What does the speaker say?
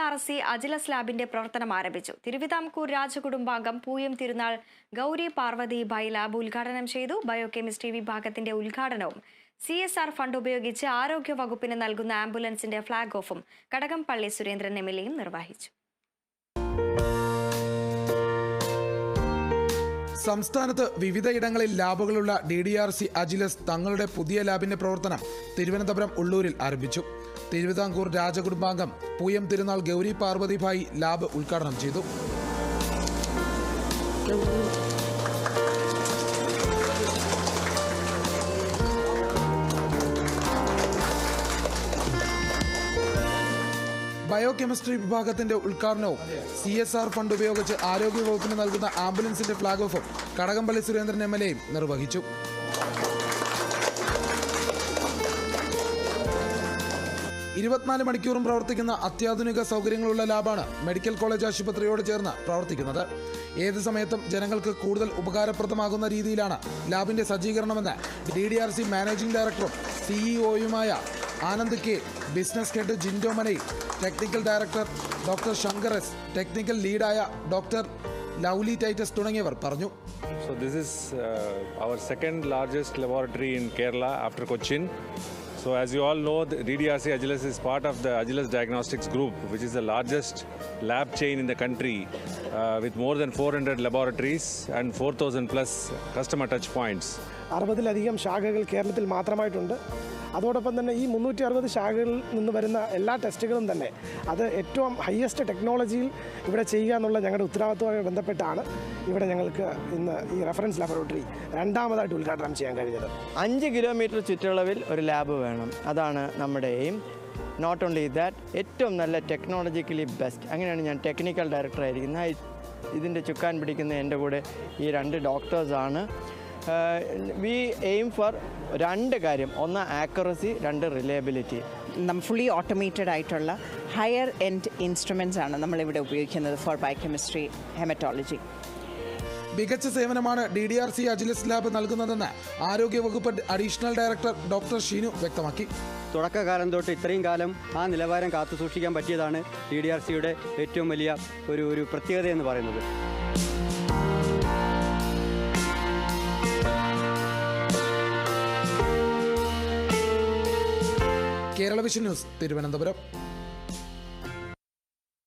DRC അജിലസ് ലാബിന്റെ പ്രവർത്തനം ആരംഭിച്ചു. തിരുവിതാംകൂർ രാജകുടുംബാംഗം പൂയം തിരുനാൾ Gauri Parvathi bhai lab ഉദ്ഘാടനം ചെയ്തു. ബയോകെമിസ്ട്രി വിഭാഗത്തിന്റെ ഉദ്ഘാടനവും CSR ഫണ്ട് ഉപയോഗിച്ച് ആരോഗ്യ വകുപ്പിന് നൽകുന്ന ആംബുലൻസിന്റെ ഫ്ളാഗ് ഓഫും കടകംപള്ളി സുരേന്ദ്രൻ MLAയും നിർവഹിച്ചു. സംസ്ഥാനത്ത് വിവിധയിടങ്ങളിൽ ലാബുകളുള്ള DDRC അജിലസ് തങ്ങളുടെ പുതിയ ലാബിന്റെ പ്രവർത്തനം തിരുവനന്തപുരം ഉള്ളൂരിൽ ആരംഭിച്ചു. തിരുവിതാംകൂർ രാജകുടുംബാംഗം പൂയം തിരുനാൾ ഗൗരി പാർവതി ഭായ് ലാബ് ഉദ്ഘാടനം ചെയ്തു. ബയോകെമിസ്ട്രി വിഭാഗത്തിന്റെ ഉദ്ഘാടനവും CSR ഫണ്ട് ഉപയോഗിച്ച് ആരോഗ്യ വകുപ്പിന് നൽകുന്ന ആംബുലൻസിന്റെ ഫ്ളാഗ് ഓഫും കടകംപള്ളി സുരേന്ദ്രൻ MLAയും നിർവഹിച്ചു. ഇരുപത്തിനാല് മണിക്കൂറും പ്രവർത്തിക്കുന്ന അത്യാധുനിക സൗകര്യങ്ങളുള്ള ലാബാണ് മെഡിക്കൽ കോളേജ് ആശുപത്രിയോട് ചേർന്ന് പ്രവർത്തിക്കുന്നത്. ഏത് സമയത്തും ജനങ്ങൾക്ക് കൂടുതൽ ഉപകാരപ്രദമാകുന്ന രീതിയിലാണ് ലാബിന്റെ സജ്ജീകരണമെന്ന് DDRC മാനേജിംഗ് ഡയറക്ടറും CEO-യുമായ ആനന്ദ് K, ബിസിനസ് ഹെഡ് ജിൻഡോ മനൈ, technical director doctor Shankar S, technical ലീഡായ ഡോക്ടർ ലൗലി ടൈറ്റസ് തുടങ്ങിയവർ പറഞ്ഞു. So this is our second largest laboratory in Kerala after Cochin. So as you all know, the DDRC Agilas is part of the Agilas Diagnostics Group, which is the largest lab chain in the country with more than 400 laboratories and 4,000 plus customer touch points. 60-ലധികം ശാഖകൾ കേരളത്തിൽ മാത്രമായിട്ടുണ്ട്. അതോടൊപ്പം തന്നെ ഈ 360 ശാഖകളിൽ നിന്ന് വരുന്ന എല്ലാ ടെസ്റ്റുകളും തന്നെ അത് ഏറ്റവും ഹയസ്റ്റ് ടെക്നോളജിയിൽ ഇവിടെ ചെയ്യുക എന്നുള്ള ഞങ്ങളുടെ ഉത്തരവാദിത്വവുമായി ബന്ധപ്പെട്ടാണ് ഇവിടെ ഞങ്ങൾക്ക് ഇന്ന് ഈ റെഫറൻസ് ലാബോറട്ടറി രണ്ടാമതായിട്ട് ഉദ്ഘാടനം ചെയ്യാൻ കഴിഞ്ഞത്. 5 കിലോമീറ്റർ ചുറ്റളവിൽ ഒരു ലാബ് വേണം, അതാണ് നമ്മുടെ എയിം. നോട്ട് ഓൺലി ദാറ്റ്, ഏറ്റവും നല്ല ടെക്നോളജിക്കലി ബെസ്റ്റ്. അങ്ങനെയാണ് ഞാൻ ടെക്നിക്കൽ ഡയറക്ടർ ആയിരിക്കുന്നത്. ഇതിൻ്റെ ചുക്കാൻ പിടിക്കുന്ന എൻ്റെ കൂടെ ഈ 2 ഡോക്ടേഴ്സാണ്. വി എയിം ഫോർ 2 കാര്യം: ഒന്ന് ആക്യുറസി, 2 റിലയബിലിറ്റി. ഫുള്ളി ഓട്ടോമേറ്റഡ് ആയിട്ടുള്ള ഹയർ എൻഡ് ഇൻസ്ട്രുമെൻറ്റ്സ് ആണ് നമ്മളിവിടെ ഉപയോഗിക്കുന്നത് ഫോർ ബയോകെമിസ്ട്രി, ഹെമറ്റോളജി. മികച്ച സേവനമാണ് DDRC അജിലസ് ലാബ് നൽകുന്നതെന്ന് ആരോഗ്യവകുപ്പ് അഡീഷണൽ ഡയറക്ടർ ഡോക്ടർ ഷീനു വ്യക്തമാക്കി. തുടക്കകാലം തൊട്ട് ഇത്രയും കാലം ആ നിലവാരം കാത്തുസൂക്ഷിക്കാൻ പറ്റിയതാണ് DDRCയുടെ ഏറ്റവും വലിയ ഒരു പ്രത്യേകത എന്ന് പറയുന്നത്. Kerala vision news, Thiruvananthapuram.